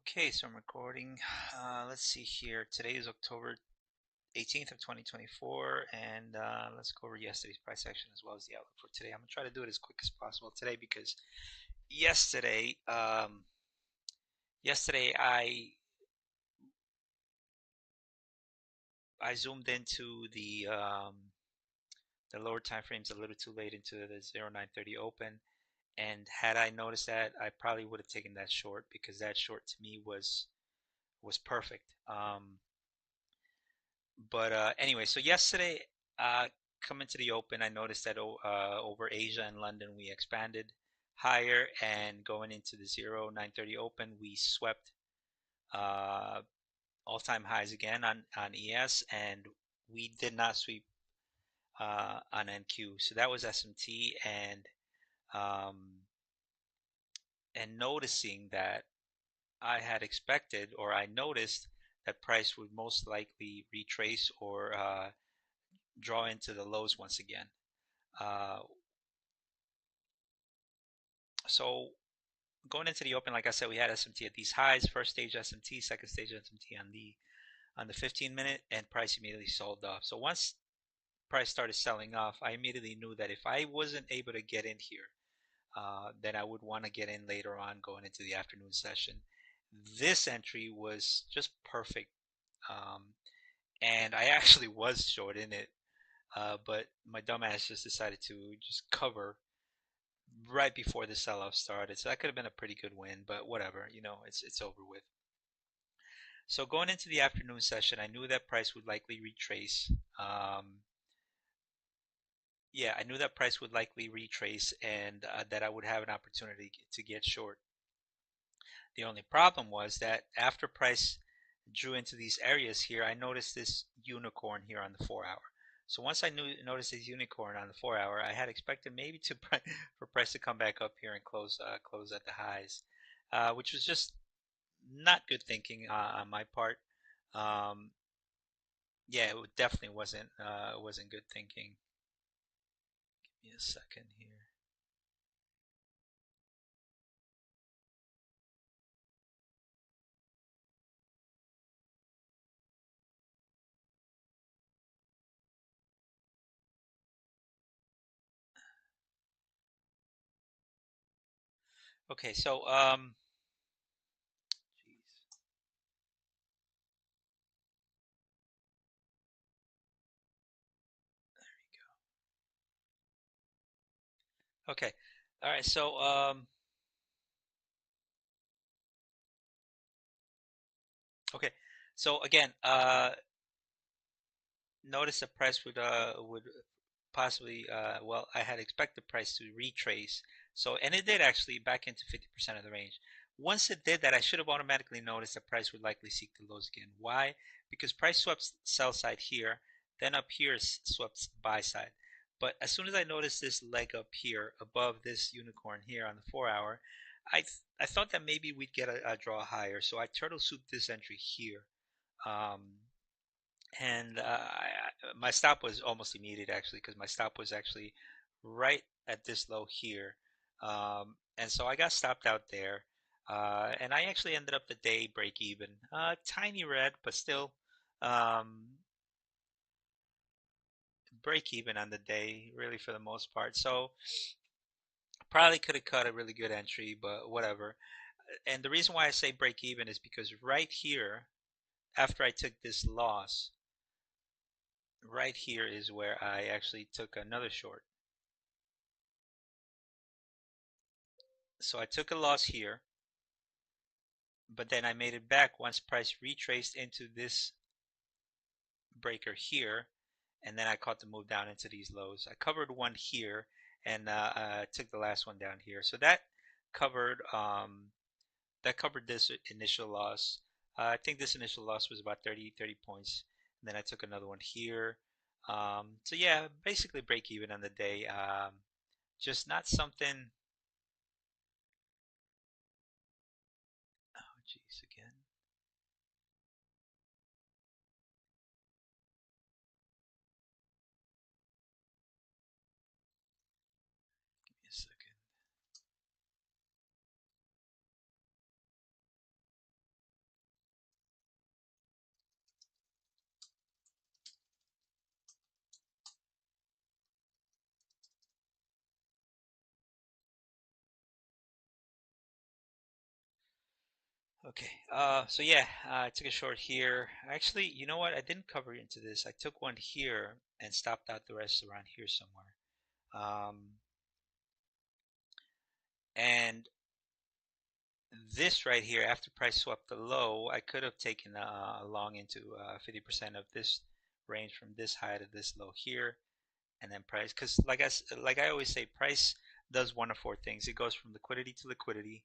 Okay, so I'm recording. Let's see here. Today is October 18th of 2024, and let's go over yesterday's price action as well as the outlook for today. I'm gonna try to do it as quick as possible today because yesterday, yesterday I zoomed into the lower time frames a little too late into the 0930 open, and had I noticed that, I probably would have taken that short because that short to me was perfect. But anyway, so yesterday, coming to the open, I noticed that over Asia and London, we expanded higher, and going into the 0930 open, we swept uh, all-time highs again on ES, and we did not sweep on NQ. So that was SMT, um, and noticing that I had expected, or I noticed that price would most likely retrace or draw into the lows once again. Uh, so going into the open, like I said, we had SMT at these highs. First stage SMT, second stage SMT on the 15 minute, and price immediately sold off. So once price started selling off, I immediately knew that if I wasn't able to get in here, then I would want to get in later on going into the afternoon session. This entry was just perfect, um, and I actually was short in it, but my dumbass just decided to just cover right before the sell-off started. So that could have been a pretty good win, but whatever, it's over with. So going into the afternoon session, I knew that price would likely retrace. Yeah, I knew that price would likely retrace, and that I would have an opportunity to get short. The only problem was that after price drew into these areas here, I noticed this unicorn here on the 4-hour. So once I noticed this unicorn on the 4-hour, I had expected maybe for price to come back up here and close at the highs, which was just not good thinking on my part. Um, yeah, it definitely wasn't good thinking. Give me a second here. Okay, so geez. Okay, all right, so okay, so again, notice the price would possibly well, I had expected price to retrace, so, and it did actually back into 50% of the range. Once it did that, I should have automatically noticed that price would likely seek the lows again. Why? Because price swept sell side here, then up here swept buy side. But as soon as I noticed this leg up here above this unicorn here on the 4-hour, I thought that maybe we'd get a draw higher, so I turtle souped this entry here. um, and my stop was almost immediate actually, because my stop was actually right at this low here, and so I got stopped out there, and I actually ended up the day break even, tiny red, but still, um, break even on the day really for the most part. So probably could have cut a really good entry, but whatever. And the reason why I say break even is because right here, after I took this loss, right here is where I actually took another short. So I took a loss here, but then I made it back once price retraced into this breaker here, and then I caught the move down into these lows. I covered one here, and took the last one down here. So covered um, that covered this initial loss. I think this initial loss was about 30 points, and then I took another one here. So yeah, basically break even on the day. Just not something. Oh, geez, again. Give me a second. Okay, so yeah, I took a short here. Actually, you know what? I didn't cover into this. I took one here and stopped out the rest around here somewhere. And this right here, after price swept the low, I could have taken a long into 50% of this range from this high to this low here, and then price, because like I always say, price does one of four things. It goes from liquidity to liquidity,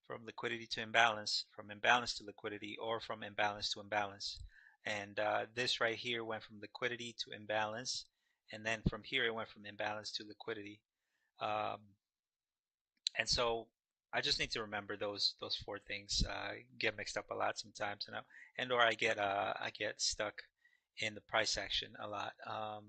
from liquidity to imbalance, from imbalance to liquidity, or from imbalance to imbalance. And this right here went from liquidity to imbalance, and then from here it went from imbalance to liquidity. Um, and so I just need to remember those four things. Get mixed up a lot sometimes, and or I get stuck in the price action a lot. Uh,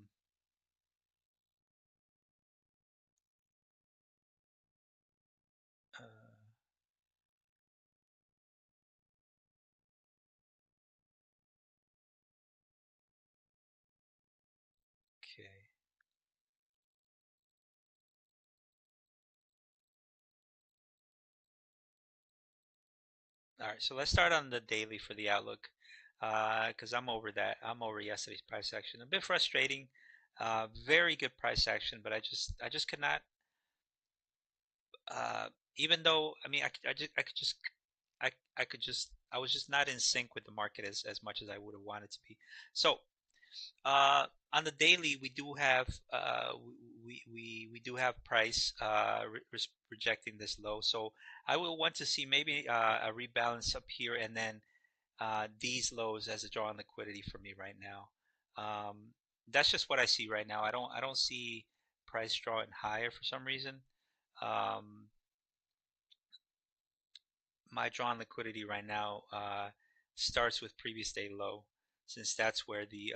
okay. All right, so let's start on the daily for the outlook, because I'm over that. I'm over yesterday's price action. A bit frustrating. Very good price action, but I just could not. Uh, Even though I mean I could just I could just I was just not in sync with the market as much as I would have wanted to be. So on the daily, we do have we do have price rejecting this low. So I will want to see maybe a rebalance up here, and then these lows as a draw on liquidity for me right now. Um, that's just what I see right now. I don't see price drawing higher for some reason. Um, my draw on liquidity right now starts with previous day low, since that's where the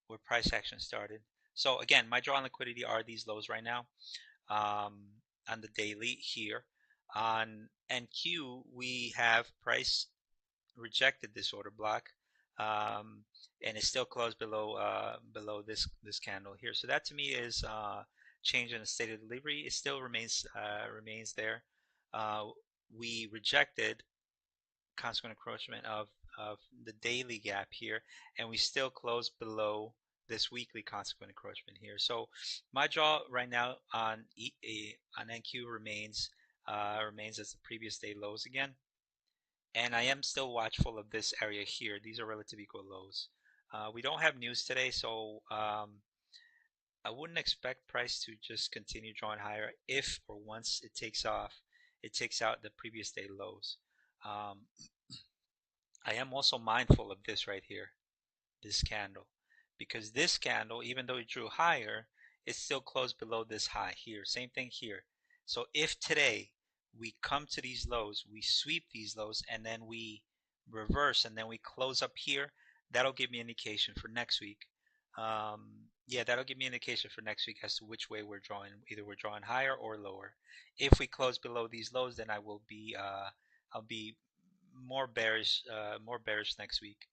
where price action started. So again, my draw on liquidity are these lows right now um, on the daily here. On NQ, we have price rejected this order block, um, and it still closed below this candle here. So that to me is change in the state of delivery. It still remains there. Uh, we rejected consequent encroachment of the daily gap here, and we still close below this weekly consequent encroachment here. So my draw right now on on NQ remains as the previous day lows again, and I am still watchful of this area here. These are relative equal lows. We don't have news today, so I wouldn't expect price to just continue drawing higher if or once it takes off, it takes out the previous day lows. Um, I am also mindful of this right here, this candle, because this candle, even though it drew higher, it still closed below this high here. Same thing here. So if today we come to these lows, we sweep these lows, and then we reverse, and then we close up here, that'll give me an indication for next week. Yeah, that'll give me an indication for next week as to which way we're drawing. Either we're drawing higher or lower. If we close below these lows, then I'll be more bearish next week.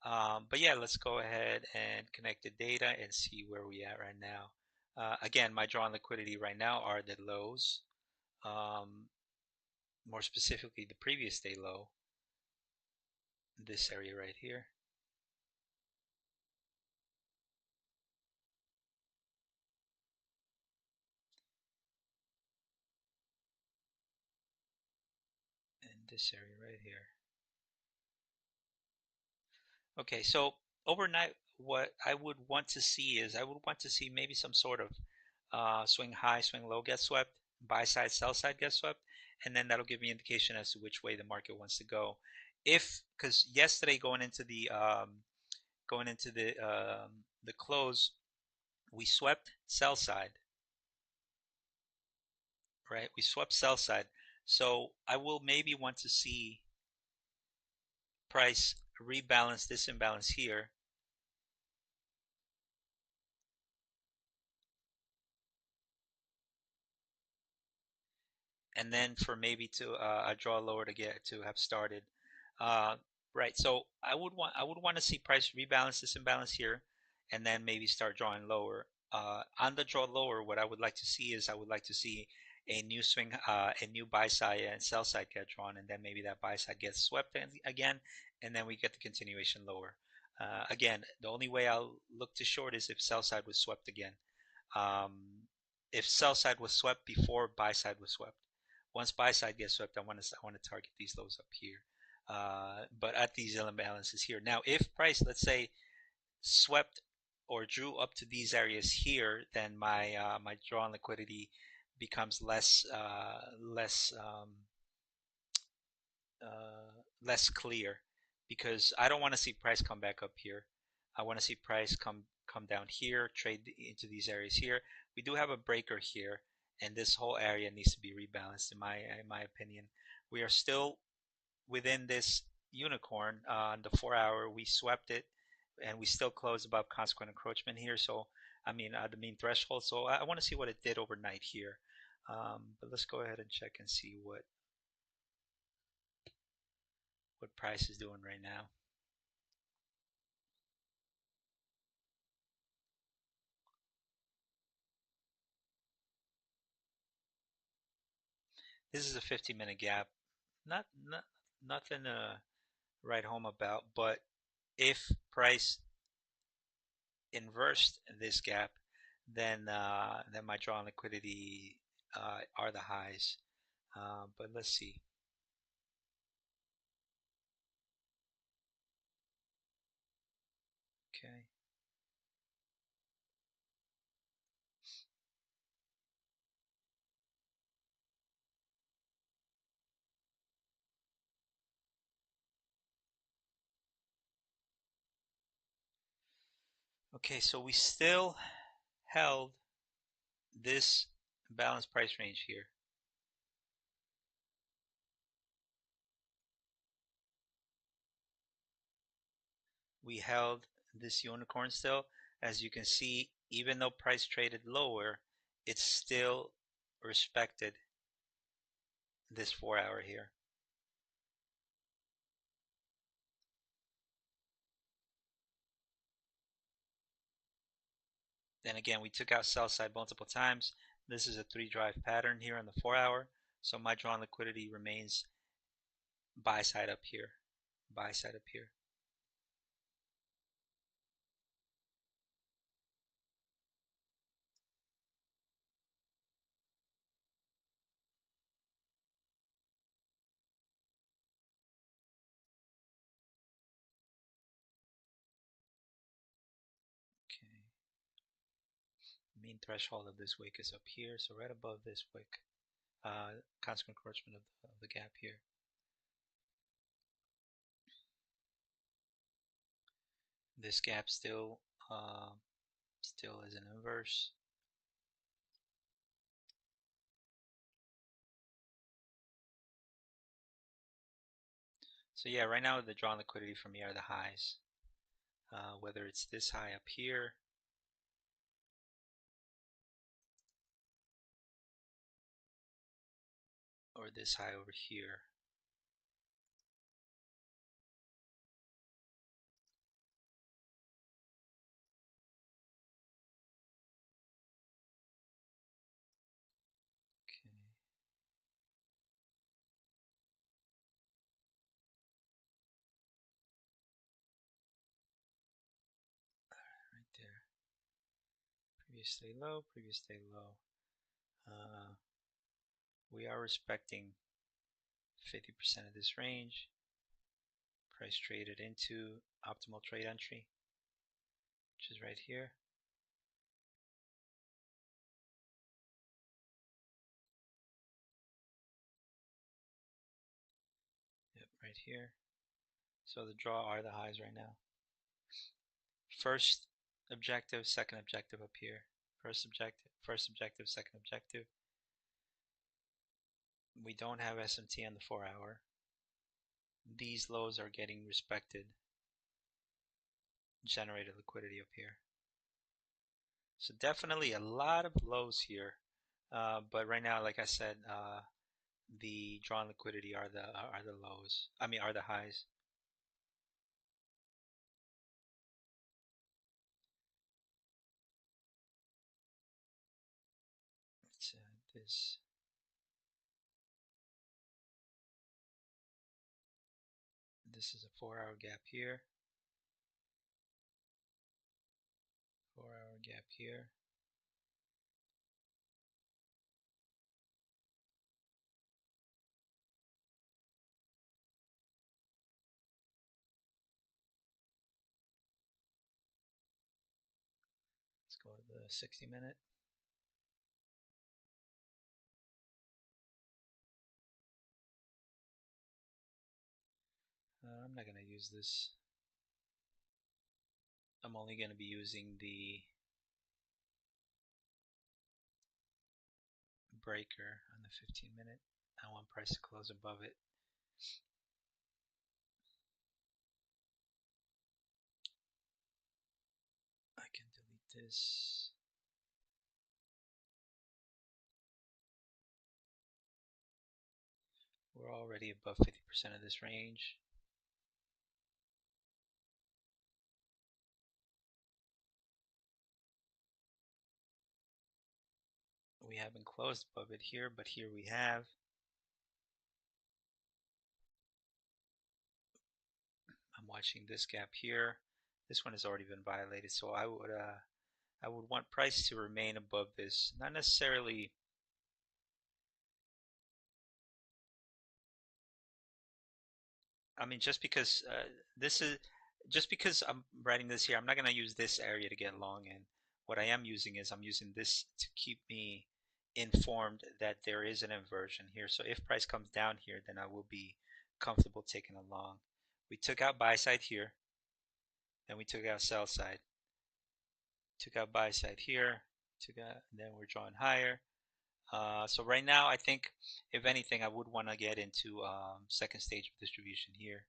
But yeah, let's go ahead and connect the data and see where we at right now. Again, my drawn liquidity right now are the lows, um, more specifically the previous day low, this area right here, and this area right here. Okay, so overnight, what I would want to see is I would want to see maybe some sort of swing high, swing low get swept, buy side, sell side get swept, and then that'll give me indication as to which way the market wants to go. If because yesterday going into the close, we swept sell side, right? We swept sell side, so I will maybe want to see price rebalance this imbalance here, and then for maybe to draw lower to get to have started. Uh, right. So I would want to see price rebalance this imbalance here, and then maybe start drawing lower. On the draw lower, what I would like to see is I would like to see a new swing, a new buy side and sell side get drawn, and then maybe that buy side gets swept again, and then we get the continuation lower. Again, the only way I'll look to short is if sell side was swept again. Um, if sell side was swept before buy side was swept. Once buy side gets swept, I want to target these lows up here. But at these imbalances here. Now, if price, let's say, swept or drew up to these areas here, then my drawn liquidity becomes less clear, because I don't want to see price come back up here. I want to see price come down here, trade into these areas here. We do have a breaker here, and this whole area needs to be rebalanced in my opinion. We are still within this unicorn on the 4 hour. We swept it, and we still closed above consequent encroachment here. So I mean the mean threshold. So I want to see what it did overnight here. But let's go ahead and check and see what price is doing right now. This is a 15-minute gap. Not nothing to write home about, but if price inversed this gap, then my drawn liquidity are the highs. But let's see. Okay. Okay, so we still held this balanced price range here. We held this unicorn still. As you can see, even though price traded lower, it still respected this 4 hour here. Then again, we took out sell side multiple times. This is a 3 drive pattern here on the 4 hour. So my drawn liquidity remains buy side up here. Buy side up here. Okay. Mean threshold of this wick is up here. So right above this wick. Constant encroachment of the gap here. This gap still is an inverse. So yeah, right now the drawn liquidity for me are the highs. Whether it's this high up here or this high over here. Okay. Right there. Previous day low, previous day low. We are respecting 50% of this range. Price traded into optimal trade entry, which is right here. Yep, right here. So the draw are the highs right now. First objective, second objective up here. First objective, second objective. We don't have SMT on the 4 hour. These lows are getting respected. Generated liquidity up here. So definitely a lot of lows here. But right now, like I said, the drawn liquidity are the lows. I mean, are the highs. Let's this. This is a 4-hour gap here, 4-hour gap here. Let's go to the 60-minute. I'm not going to use this. I'm only going to be using the breaker on the 15-minute. I want price to close above it. I can delete this. We're already above 50% of this range. We haven't closed above it here, but here we have. I'm watching this gap here. This one has already been violated, so I would want price to remain above this. Not necessarily. I mean, just because I'm writing this here, I'm not going to use this area to get long in. What I am using is I'm using this to keep me informed that there is an inversion here. So if price comes down here, then I will be comfortable taking a long. We took out buy side here, then we took out sell side. Took out buy side here, then we're drawing higher. So right now, I think if anything, I would want to get into second stage of distribution here.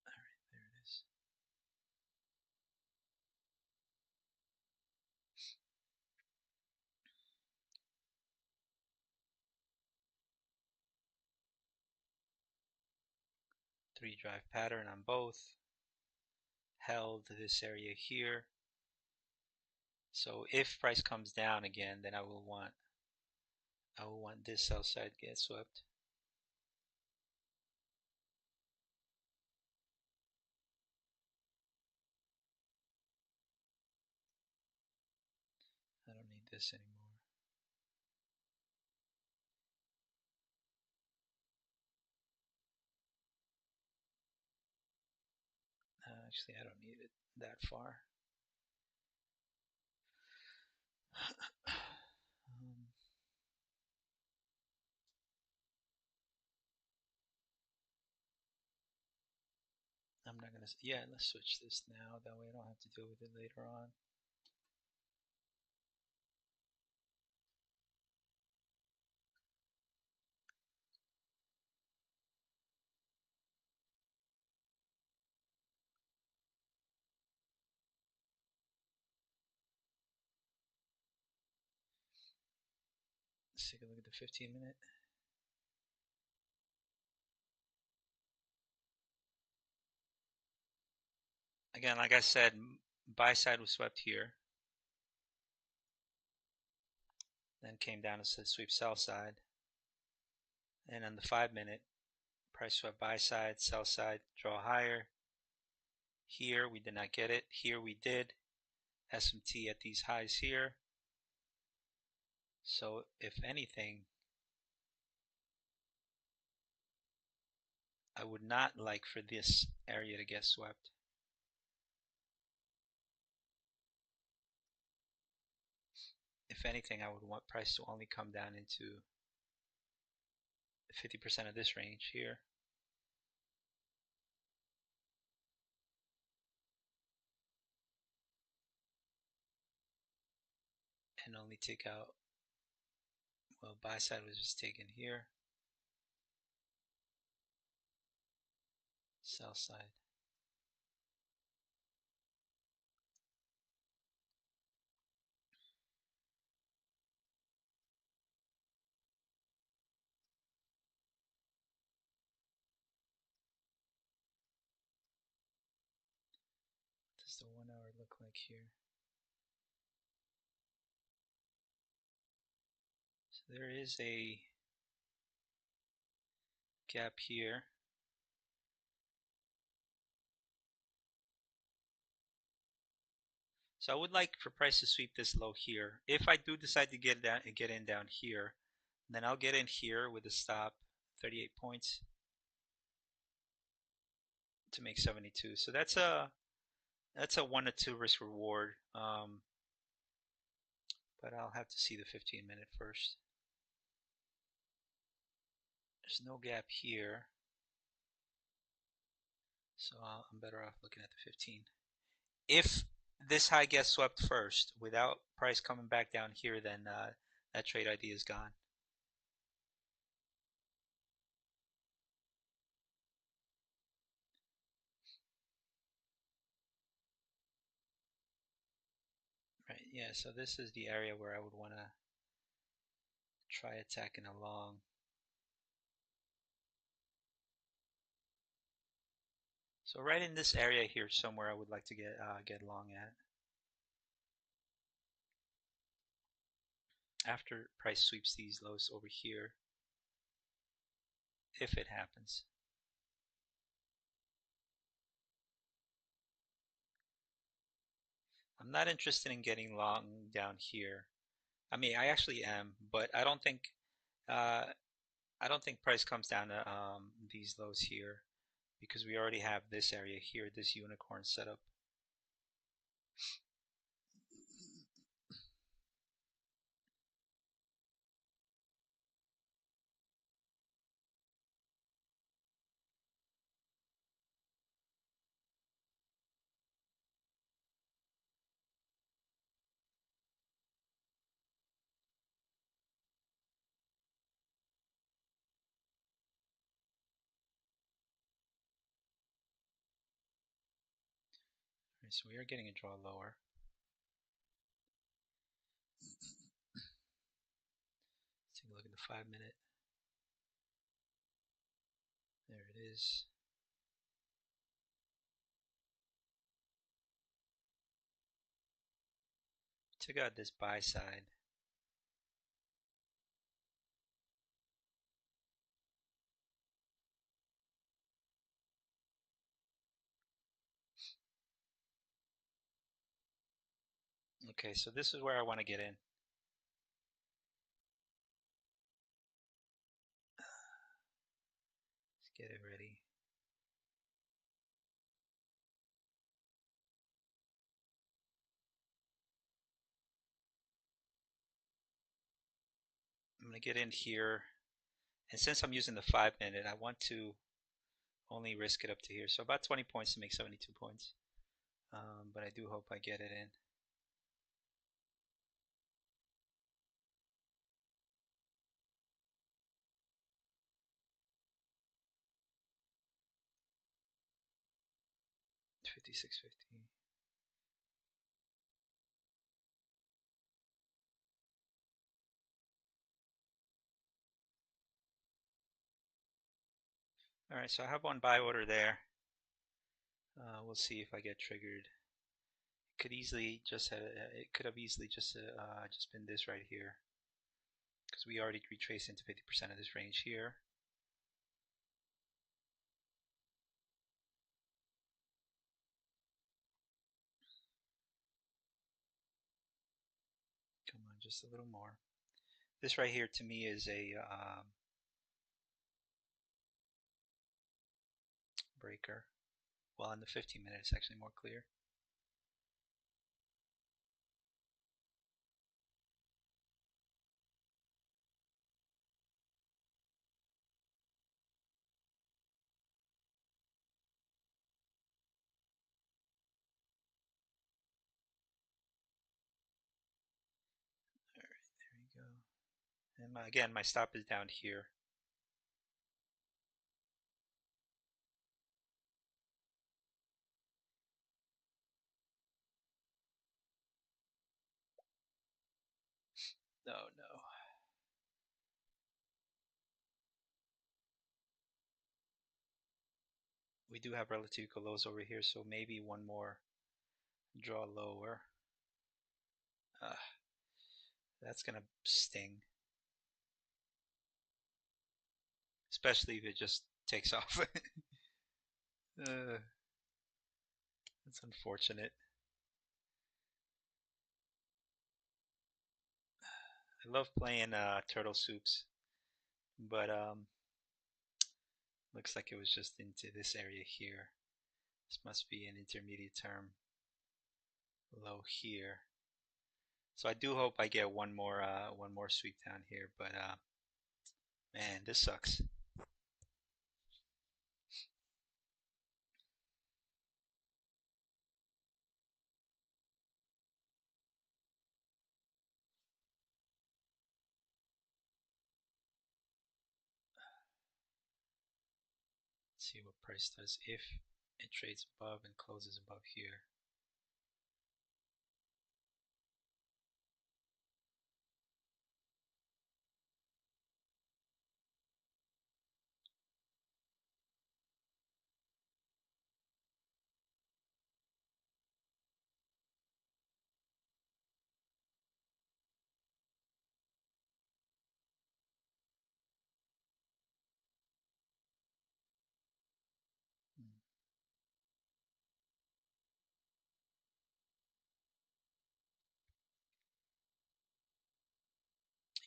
All right, there it is. Three drive pattern on both. Held this area here. So if price comes down again, then I will want this sell side to get swept. I don't need this anymore. Actually, I don't need it that far. I'm not gonna. Yeah, let's switch this now. That way I don't have to deal with it later on. Let's take a look at the 15-minute. Again, like I said, buy side was swept here. Then came down to sweep sell side. And on the 5-minute, price swept buy side, sell side, draw higher. Here we did not get it. Here we did. SMT at these highs here. So if anything, I would not like for this area to get swept. If anything, I would want price to only come down into 50% of this range here. And only take out, well, buy side was just taken here. Sell side. What's the 1 hour look like here? So there is a gap here. So I would like for price to sweep this low here. If I do decide to get in down here, then I'll get in here with a stop 38 points to make 72. So that's a 1 to 2 risk reward. But I'll have to see the 15-minute first. There's no gap here, so I'm better off looking at the 15. If this high gets swept first without price coming back down here, then that trade idea is gone. Right, yeah, so this is the area where I would want to try attacking along. So right in this area here somewhere I would like to get long at. After price sweeps these lows over here, if it happens. I'm not interested in getting long down here. I mean, I actually am, but uh, I don't think price comes down to these lows here because we already have this area here, this unicorn setup. Right, so we are getting a draw lower. Let's take a look at the 5-minute. There it is. Took out this buy side. Okay, so this is where I want to get in. Let's get it ready. I'm going to get in here. And since I'm using the 5-minute, I want to only risk it up to here. So about 20 points to make 72 points. But I do hope I get it in. $56.50. All right, so I have one buy order there. We'll see if I get triggered. It could easily just have, it could have easily just been this right here, because we already retraced into 50% of this range here. Come on, just a little more. This right here to me is a breaker. Well, in the 15-minute, it's actually more clear. All right, there we go. And again, my stop is down here. No, no. We do have relative equal lows over here, so maybe one more Draw lower. That's gonna sting, especially if it just takes off. uh, that's unfortunate. I love playing turtle soups, but looks like it was just into this area here. This must be an intermediate term low here. So I do hope I get one more sweep down here, but man, this sucks. Let's see what price does if it trades above and closes above here.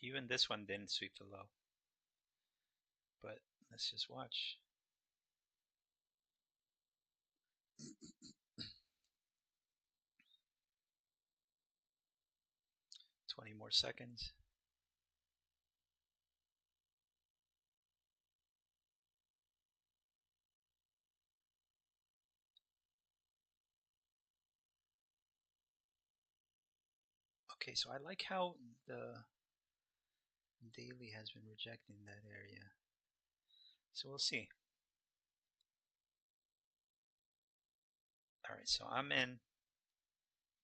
Even this one didn't sweep the low, but let's just watch. 20 more seconds. Okay, so I like how the daily has been rejecting that area. So we'll see. All right, so I'm in.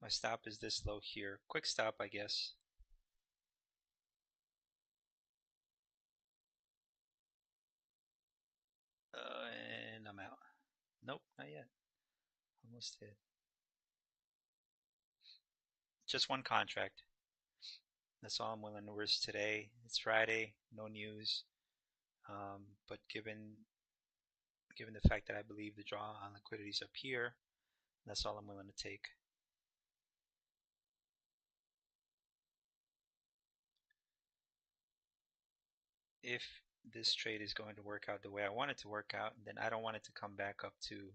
My stop is this low here. Quick stop, I guess. And I'm out. Nope, not yet. Almost did. Just one contract. That's all I'm willing to risk today. It's Friday, no news. But given the fact that I believe the draw on liquidity is up here, that's all I'm willing to take. If this trade is going to work out the way I want it to work out, then I don't want it to come back up to,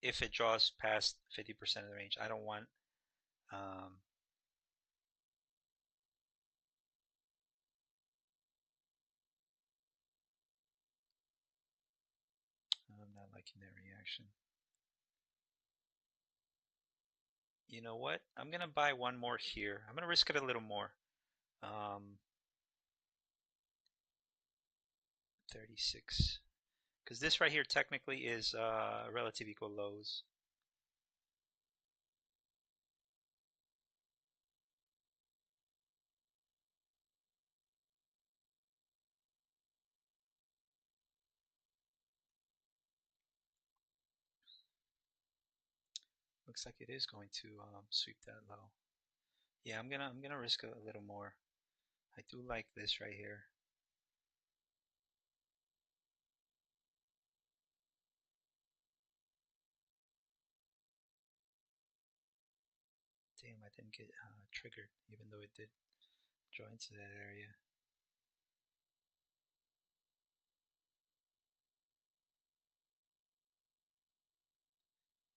if it draws past 50% of the range, I don't want, I'm not liking that reaction. You know what? I'm going to buy one more here. I'm going to risk it a little more. 36. Because this right here technically is relative equal lows. Looks like it is going to sweep that low. Yeah, I'm gonna risk a little more. I do like this right here. Damn, I didn't get triggered, even though it did draw into that area.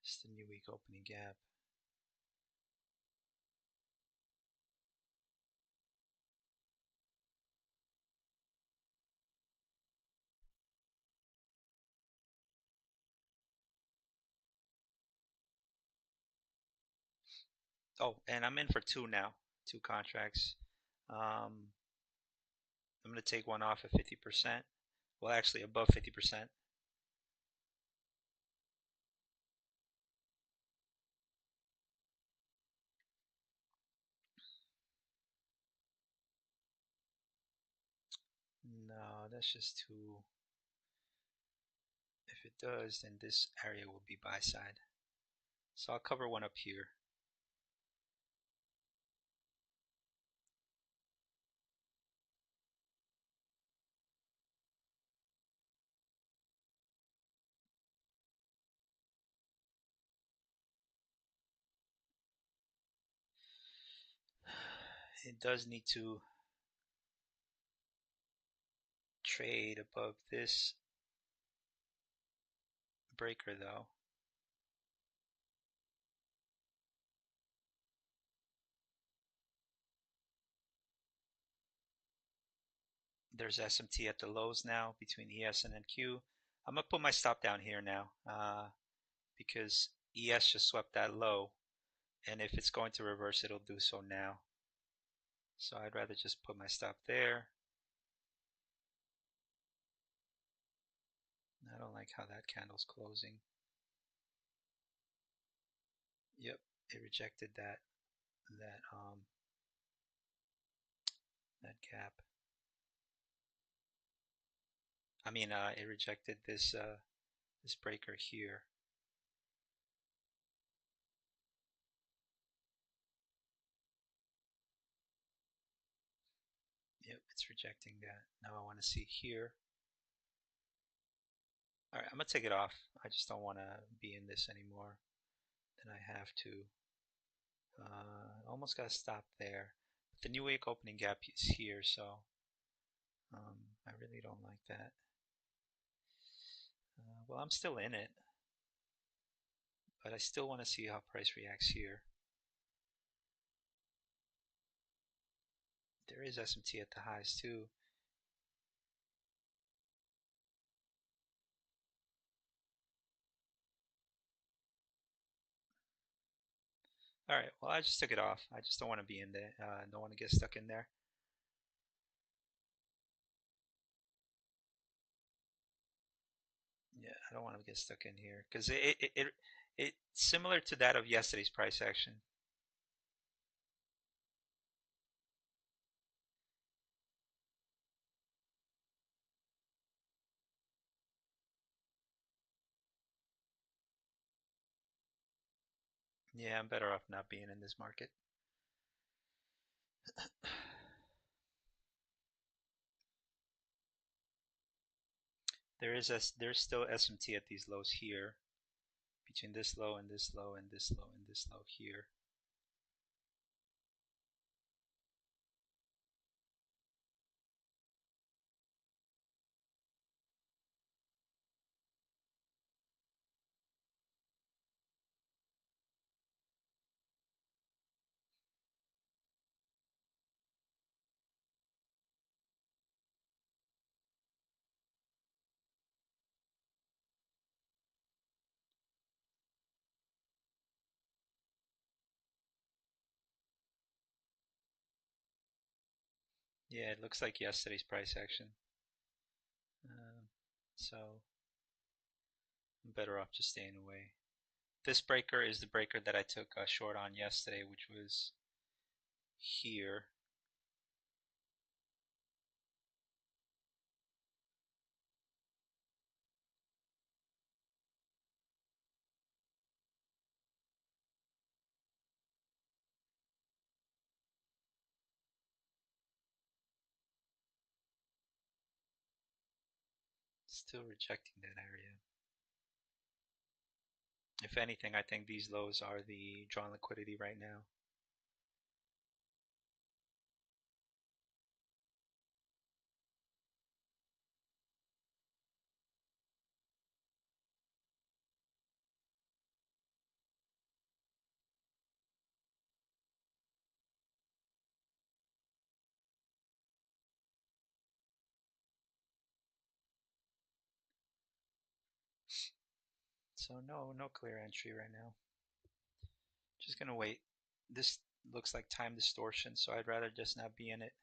Just a new week opening gap. Oh, and I'm in for two now, two contracts. I'm gonna take one off at 50%. Well, actually above 50%. No, that's just too. If it does, then this area will be buy side. So I'll cover one up here. It does need to trade above this breaker though. There's SMT at the lows now between ES and NQ. I'm gonna put my stop down here now because ES just swept that low, and if it's going to reverse, it'll do so now. So I'd rather just put my stop there. I don't like how that candle's closing. Yep, it rejected that that gap. I mean, it rejected this this breaker here. Yep, it's rejecting that. Now I want to see here. All right, I'm gonna take it off. I just don't want to be in this anymore than I have to. Almost got to stop there. But the new wake opening gap is here, so I really don't like that. Well, I'm still in it, but I still want to see how price reacts here. There is SMT at the highs too. All right, well, I just took it off. I just don't want to be in there. Don't want to get stuck in there. Yeah, I don't want to get stuck in here because it's similar to that of yesterday's price action. Yeah, I'm better off not being in this market. There's still SMT at these lows here, between this low and this low and this low and this low here. Yeah, it looks like yesterday's price action. So I'm better off just staying away. This breaker is the breaker that I took a short on yesterday, which was here. Still rejecting that area. If anything, I think these lows are the drawn liquidity right now. So no clear entry right now. Just gonna wait. This looks like time distortion, so I'd rather just not be in it.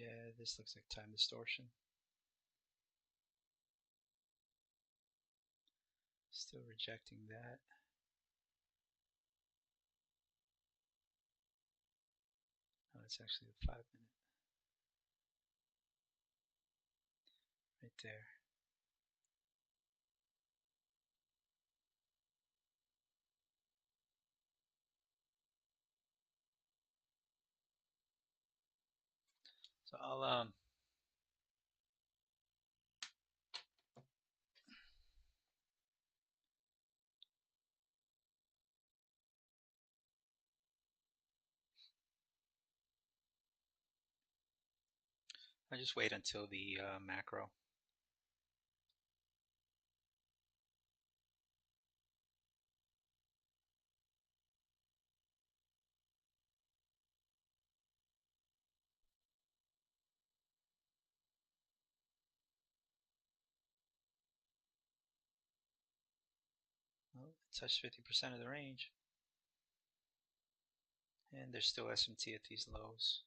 Yeah, this looks like time distortion. Still rejecting that. Oh, it's actually the 5 minute right there. So I'll just wait until the macro. Well, it touched 50% of the range, and there's still SMT at these lows.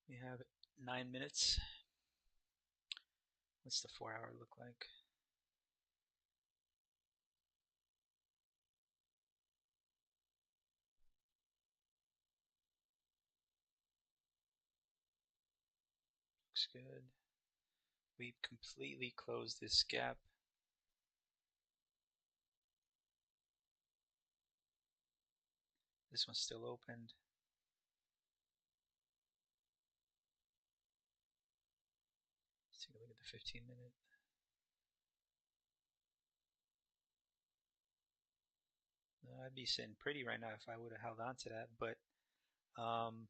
We have 9 minutes. What's the 4 hour look like? Looks good. We completely closed this gap. This one's still opened. Let's take a look at the 15 minute. I'd be sitting pretty right now if I would have held on to that, um,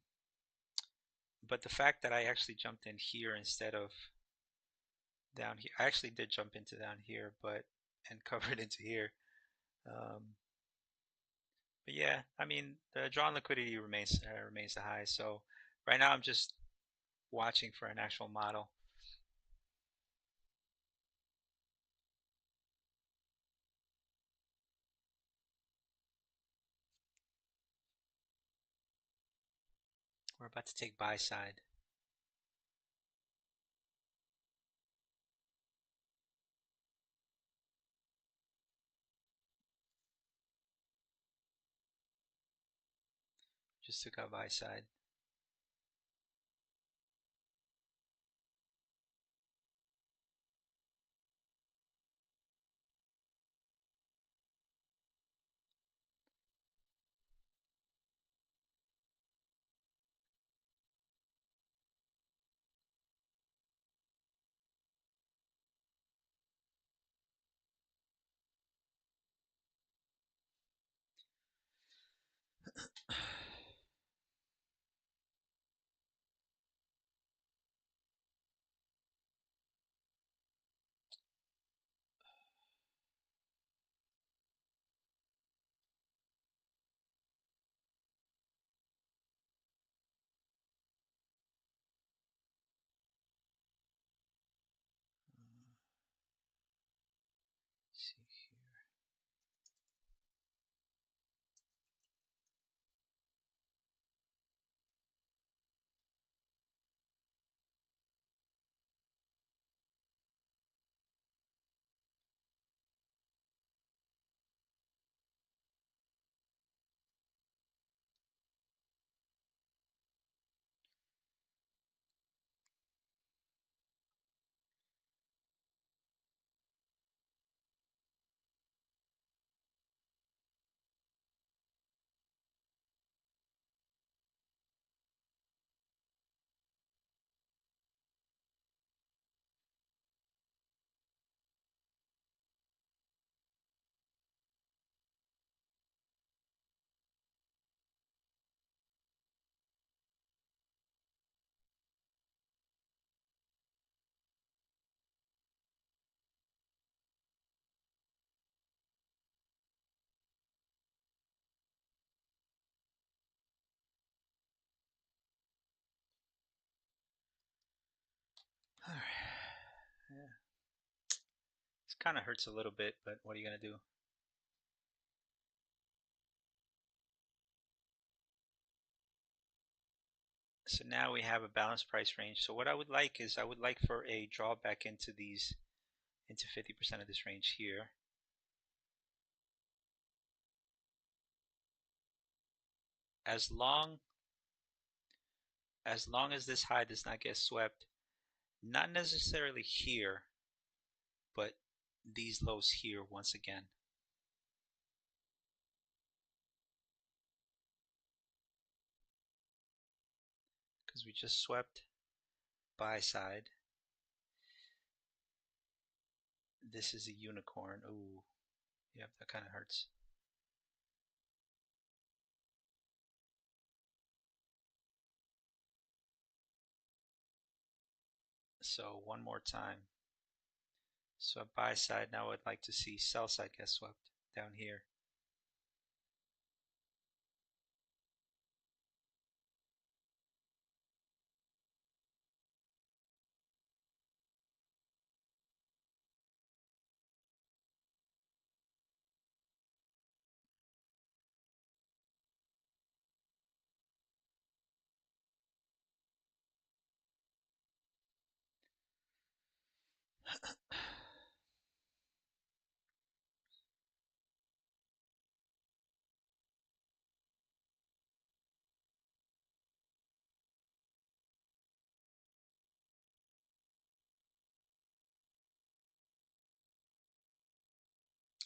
but the fact that I actually jumped in here instead of down here, I actually did jump into down here, and covered into here. Um, but yeah, I mean the drawn liquidity remains the high. So right now I'm just watching for an actual model. We're about to take buy side. Just took out buy side. Kind of hurts a little bit, but what are you going to do? So now we have a balanced price range. So what I would like is I would like for a drawback into these, into 50% of this range here. As long as this high does not get swept, not necessarily here, but these lows here once again. Because we just swept buy side. This is a unicorn. Ooh, yeah, that kind of hurts. So one more time. So buy side, now I'd like to see sell side get swept down here.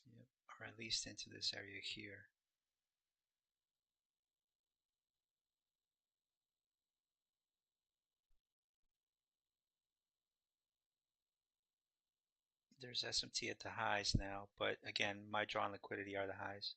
Yep. Or at least into this area here. There's SMT at the highs now, but again, my draw and liquidity are the highs.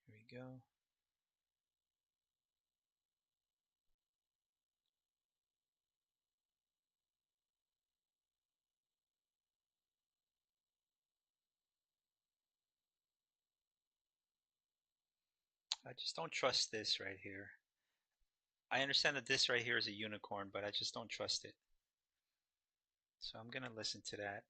Here we go. I just don't trust this right here. I understand that this right here is a unicorn, but I just don't trust it. So I'm gonna listen to that.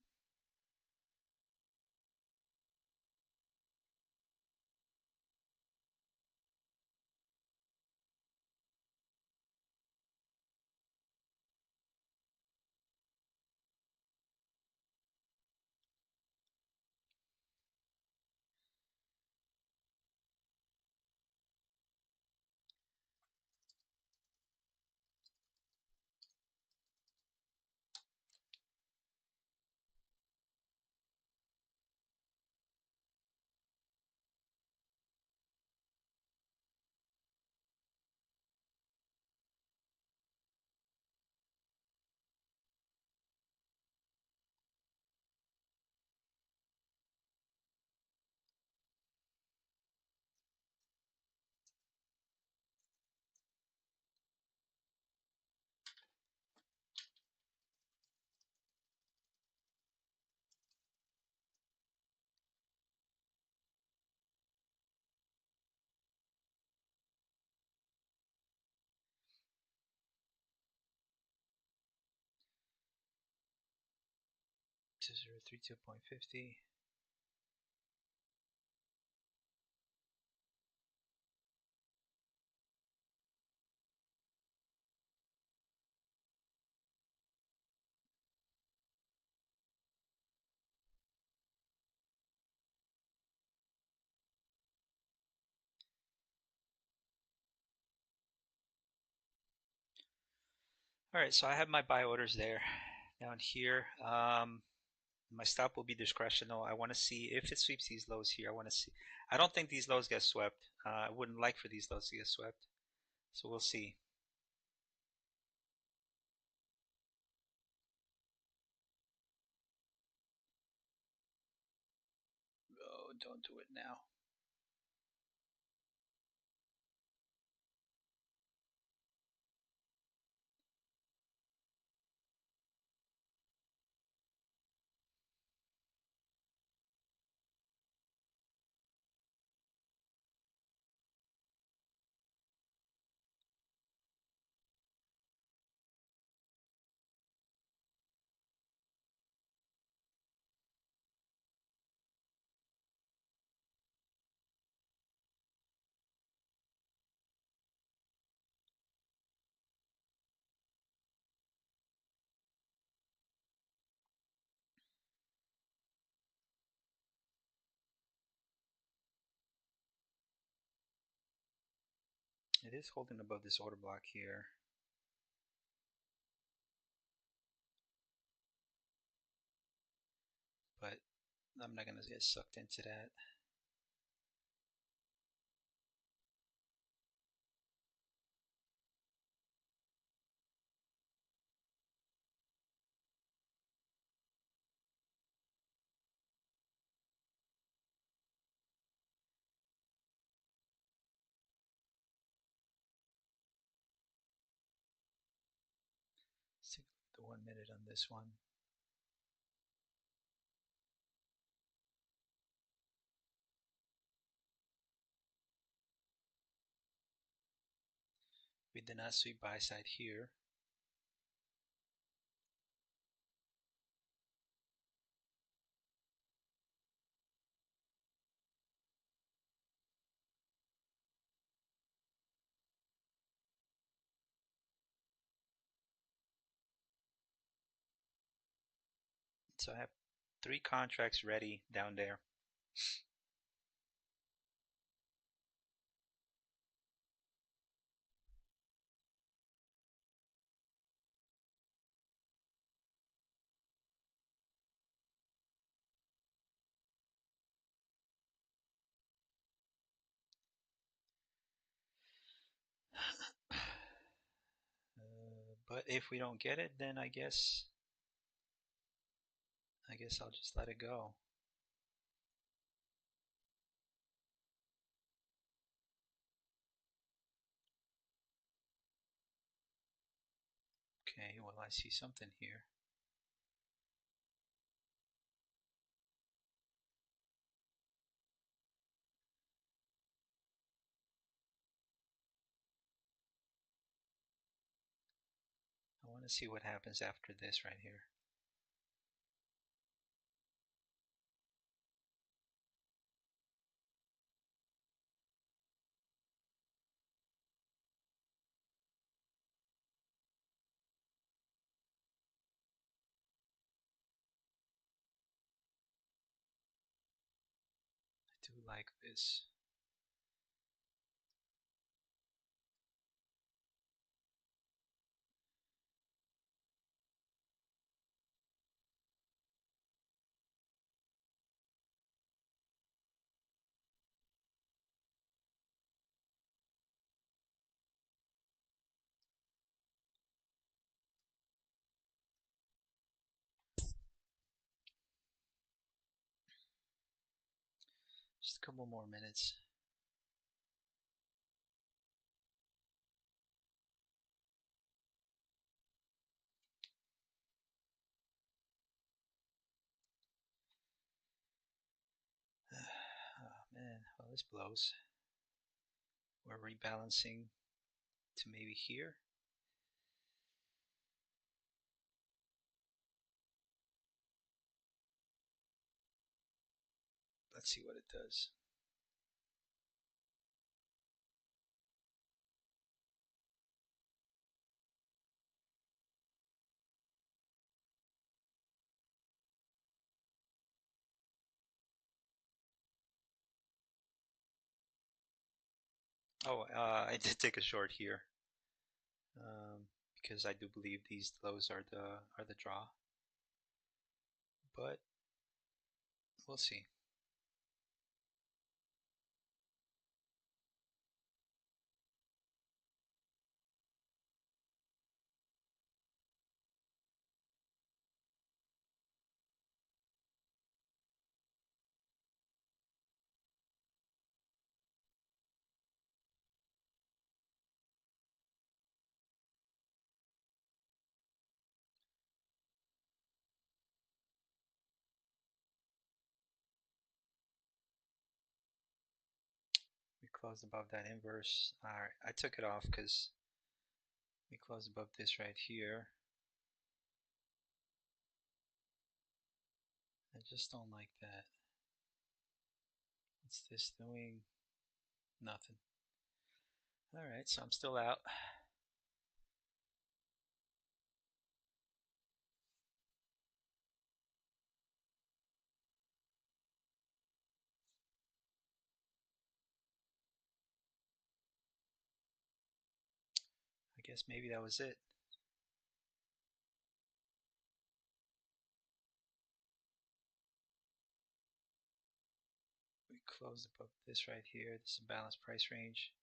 To 032.50. All right, so I have my buy orders there down here. My stop will be discretional. I want to see if it sweeps these lows here. I want to see. I don't think these lows get swept. I wouldn't like for these lows to get swept. So we'll see. Oh, don't do it now. It is holding above this order block here. But I'm not going to get sucked into that. Let's take the 1 minute on this one. We did not sweep buy side here. So I have 3 contracts ready down there. But if we don't get it, then I guess I'll just let it go. Okay, well, I see something here. I want to see what happens after this right here. I do like this. Just a couple more minutes. Oh man, well, this blows. We're rebalancing to maybe here. Let's see what it does. Oh, I did take a short here. because I do believe these lows are the draw. But we'll see. We closed above that inverse. Alright, I took it off because we closed above this right here. I just don't like that. What's this doing? Nothing. Alright, so I'm still out. I guess maybe that was it. We closed above this right here. This is a balanced price range.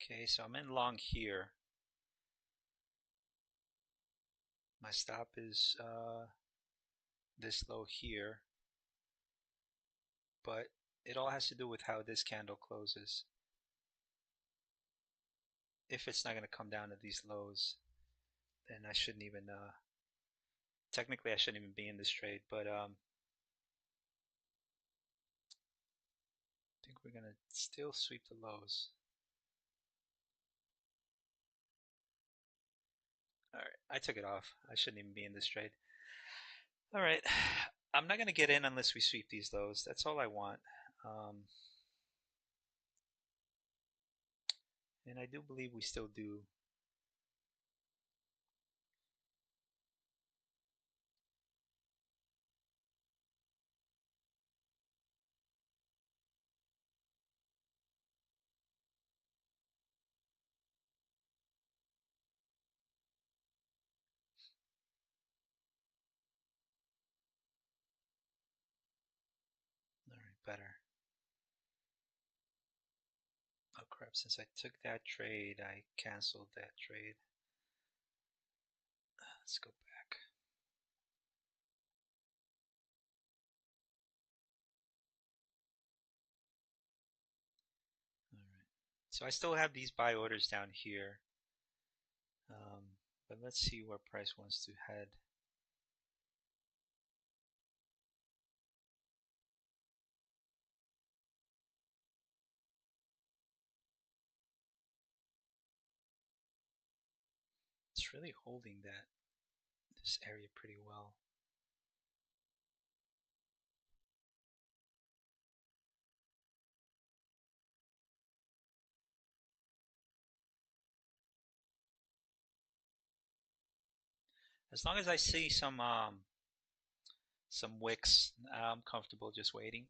Okay, so I'm in long here. My stop is this low here, but it all has to do with how this candle closes. If it's not going to come down to these lows, then I shouldn't even, technically I shouldn't even be in this trade, but I think we're going to still sweep the lows. Alright, I took it off. I shouldn't even be in this trade. Alright, I'm not going to get in unless we sweep these lows. That's all I want. And I do believe we still do. Alright, better. Oh crap, since I took that trade, I canceled that trade. Let's go back. Alright, so I still have these buy orders down here. But let's see where price wants to head. It's really holding this area pretty well. As long as I see some wicks, I'm comfortable just waiting.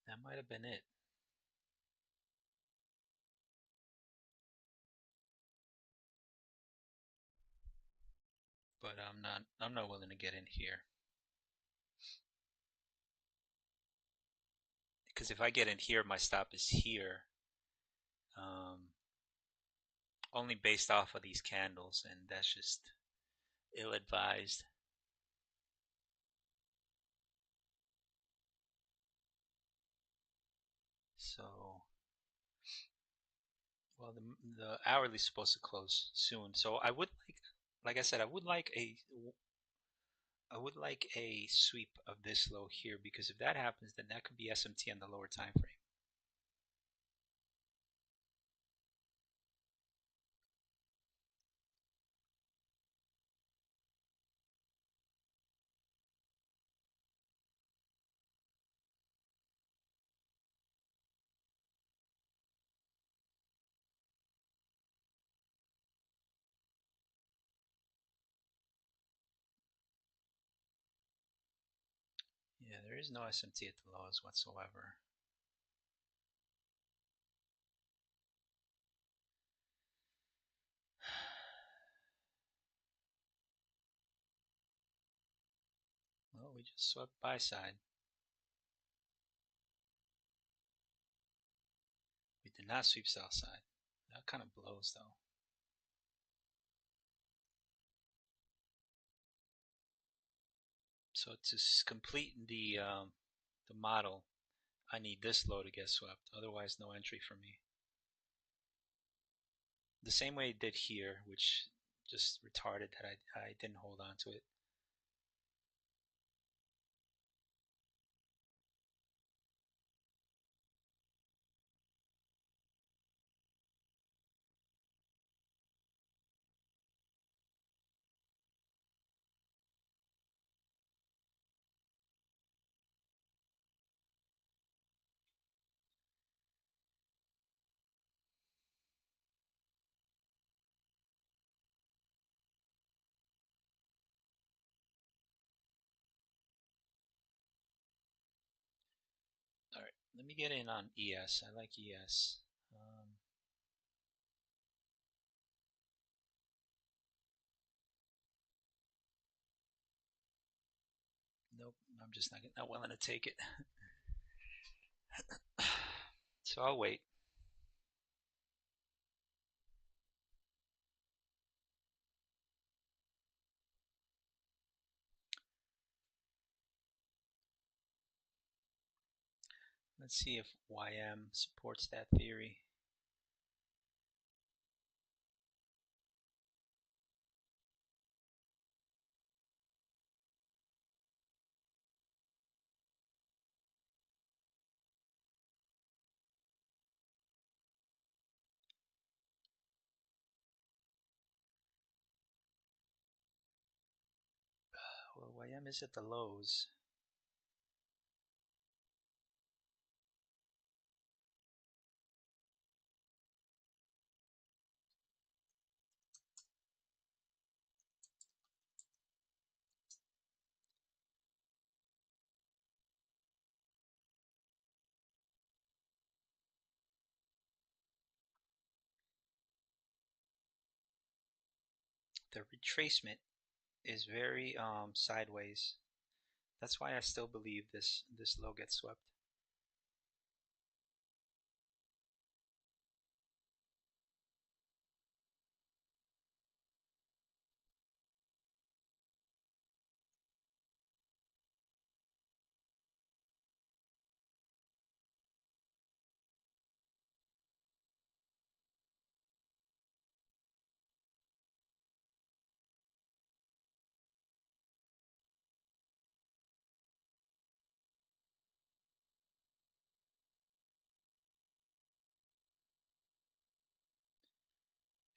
That might have been it. But I'm not willing to get in here. Because if I get in here, my stop is here. Only based off of these candles, and that's just ill-advised. Well, the hourly is supposed to close soon, so I would like I said, I would like a sweep of this low here, because if that happens, then that could be SMT on the lower time frame. Yeah, there is no SMT at the lows whatsoever. Well, we just swept buy side. We did not sweep sell side. That kind of blows though. So to complete the model, I need this low to get swept. Otherwise, no entry for me. The same way it did here, which just retarded that I didn't hold on to it. All right, let me get in on ES. I like ES. Nope, I'm just not willing to take it. So I'll wait. Let's see if YM supports that theory. Well, YM is at the lows. The retracement is very sideways. That's why I still believe this low gets swept.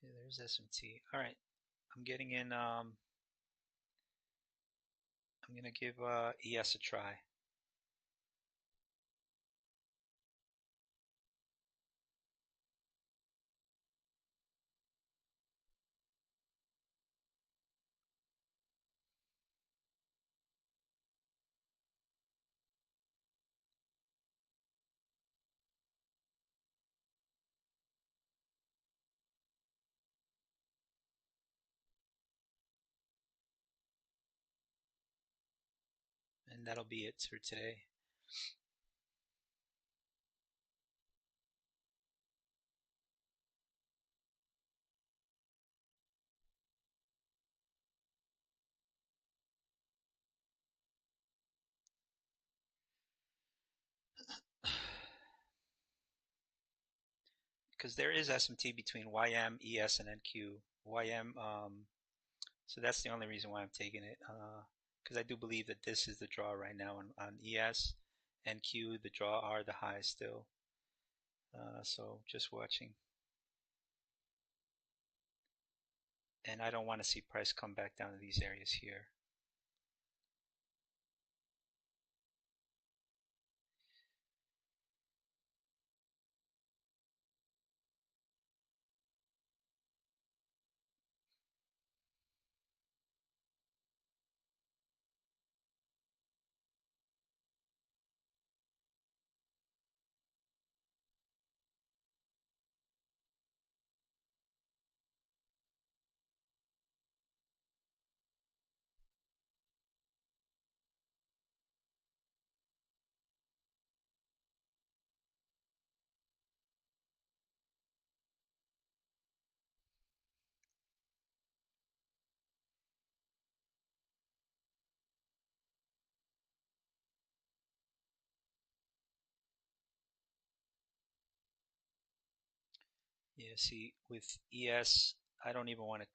Yeah, there's SMT. All right, I'm getting in. I'm gonna give ES a try. And that'll be it for today. because there is SMT between YM, ES, and NQ. YM, so that's the only reason why I'm taking it, because I do believe that this is the draw right now on ES. NQ, the draw are the highs still. So just watching. And I don't want to see price come back down to these areas here. Yeah, see, with ES, I don't even want it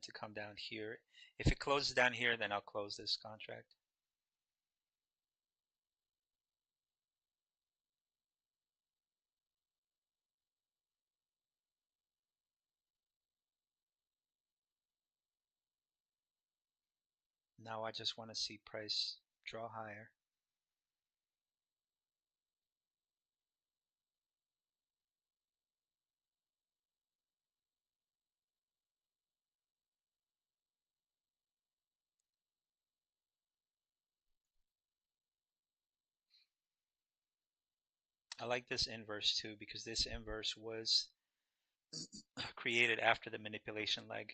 to come down here. If it closes down here, then I'll close this contract. Now I just want to see price draw higher. I like this inverse too because this inverse was created after the manipulation leg.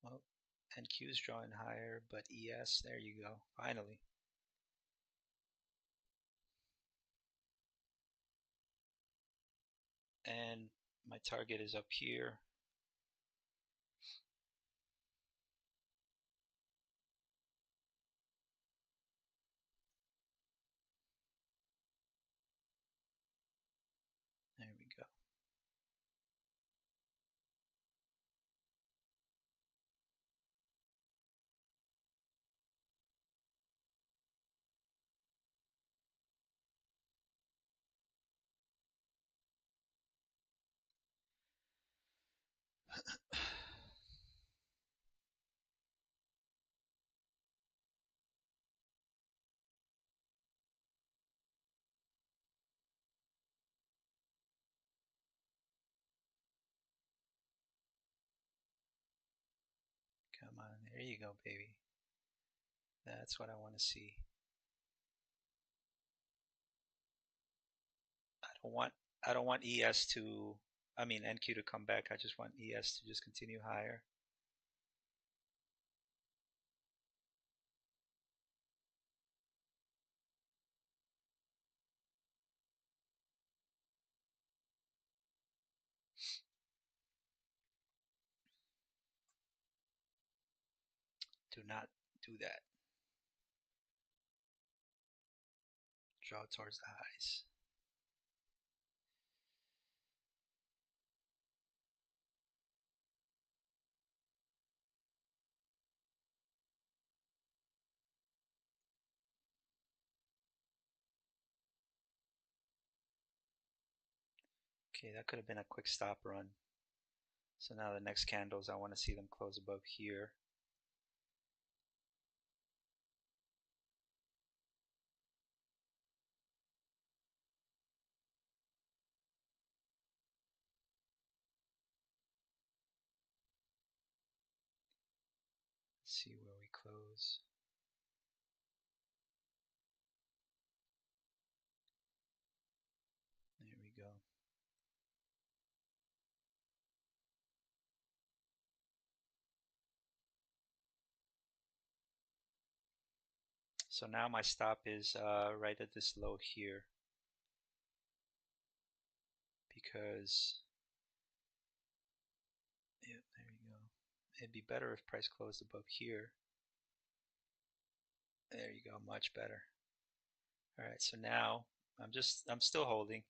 Well, NQ is drawing higher, but ES, there you go, finally. And my target is up here. There we go. Come on, there you go, baby. That's what I want to see. I don't want I don't want ES to, I mean NQ to come back. I just want ES to just continue higher. Do not do that. Draw towards the highs. Okay, that could have been a quick stop run. So now the next candles, I want to see them close above here. Let's see where we close. There we go. So now my stop is right at this low here. because yeah, there you go. It'd be better if price closed above here. There you go, much better. All right, so now I'm still holding.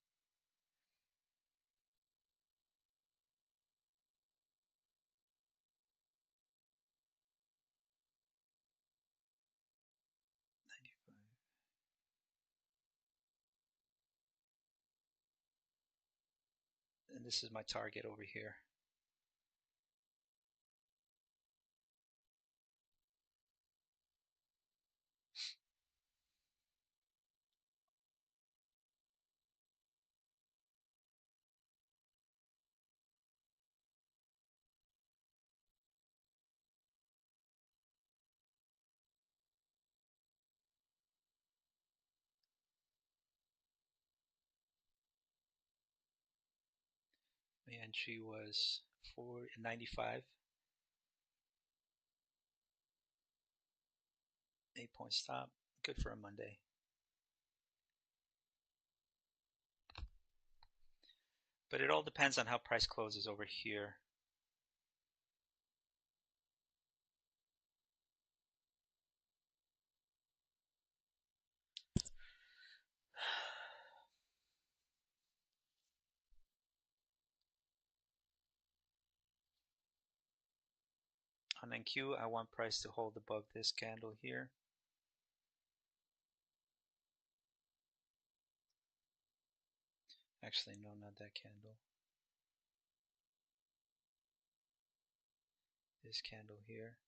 And this is my target over here. My entry was 495, 8-point stop. Good for a Monday. But it all depends on how price closes over here. On NQ, I want price to hold above this candle here. Actually, no, not that candle. This candle here.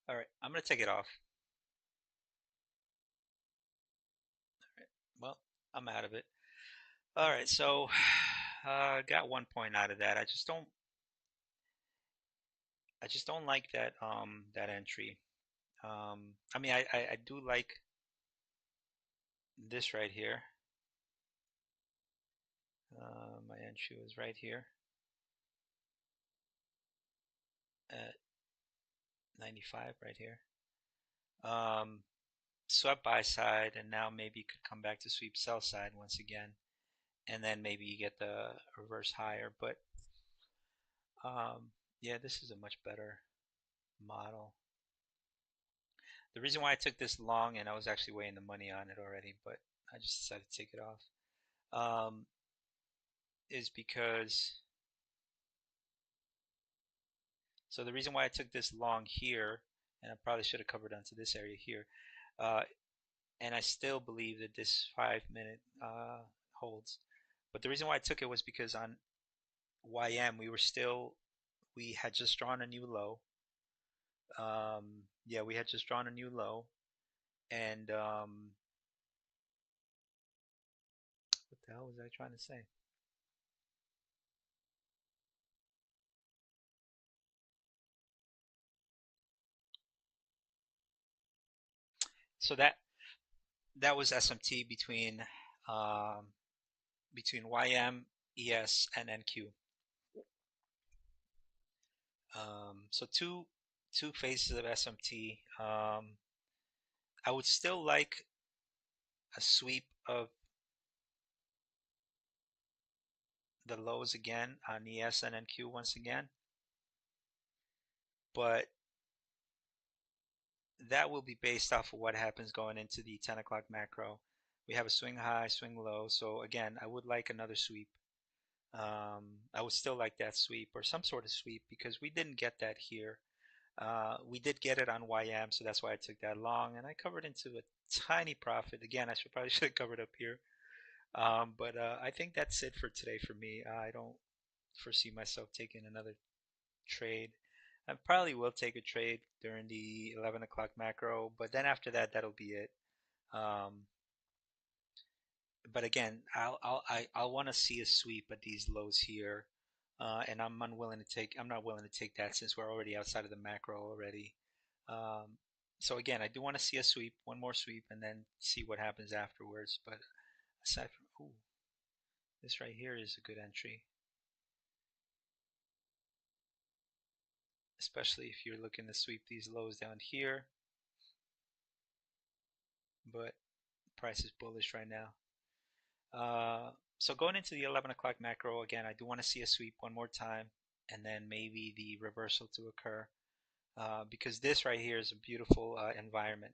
All right, I'm gonna take it off. All right, well, I'm out of it. All right, so got 1 point out of that. I just don't like that entry. I mean, I do like this right here. My entry was right here at 95, right here. Swept buy side, and now maybe could come back to sweep sell side once again, and then maybe you get the reverse higher. But yeah, this is a much better model. The reason why I took this long, and I was actually weighing the money on it already, but I just decided to take it off, is because, so the reason why I took this long here, and I probably should have covered onto this area here, uh, and I still believe that this 5 minute holds. But the reason why I took it was because on YM we had just drawn a new low. Yeah, we had just drawn a new low, and what the hell was I trying to say? So that was SMT um, between YM, ES, and NQ. So two phases of SMT. I would still like a sweep of the lows again on ES and NQ once again, but that will be based off of what happens going into the 10 o'clock macro. We have a swing high, swing low. So again, I would like another sweep. I would still like that sweep or some sort of sweep because we didn't get that here. We did get it on YM, so that's why I took that long, and I covered into a tiny profit. Again, I should have covered up here. But I think that's it for today for me. I don't foresee myself taking another trade. I probably will take a trade during the 11 o'clock macro, but then after that, that'll be it. Um, but again, I'll want to see a sweep at these lows here, and I'm unwilling to take. I'm not willing to take that since we're already outside of the macro already. Um, so again, I do want to see a sweep, one more sweep, and then see what happens afterwards. But aside from, ooh, this right here is a good entry, especially if you're looking to sweep these lows down here. But price is bullish right now. So going into the 11 o'clock macro again, I do want to see a sweep one more time, and then maybe the reversal to occur, because this right here is a beautiful environment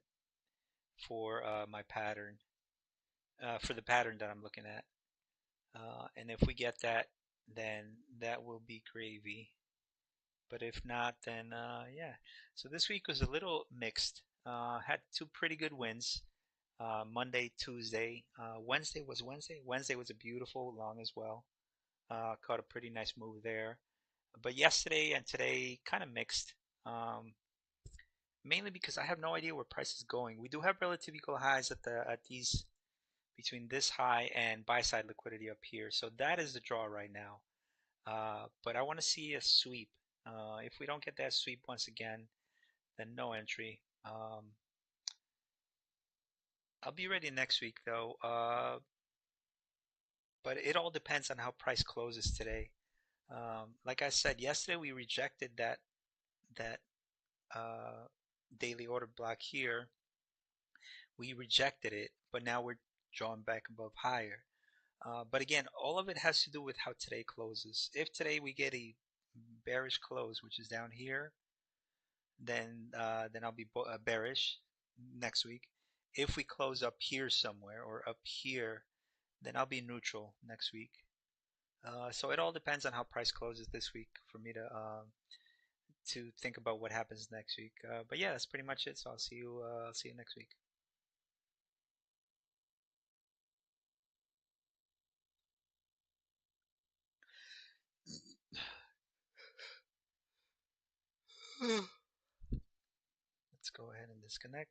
for my pattern, for the pattern that I'm looking at. And if we get that, then that will be gravy. But if not, then yeah. So this week was a little mixed. Had two pretty good wins. Monday, Tuesday. Wednesday was a beautiful long as well. Caught a pretty nice move there. But yesterday and today kind of mixed. Um, Mainly because I have no idea where price is going. We do have relative equal highs at these between this high and buy side liquidity up here. So that is the draw right now. But I want to see a sweep. If we don't get that sweep once again, then no entry. I'll be ready next week though. But it all depends on how price closes today. Like I said yesterday, we rejected that uh, daily order block here. We rejected it, but now we're drawing back above higher. But again, all of it has to do with how today closes. If today we get a bearish close, which is down here, then I'll be bearish next week. If we close up here somewhere or up here, then I'll be neutral next week. So it all depends on how price closes this week for me to think about what happens next week. But yeah, that's pretty much it. So I'll see you. I'll see you next week. Let's go ahead and disconnect.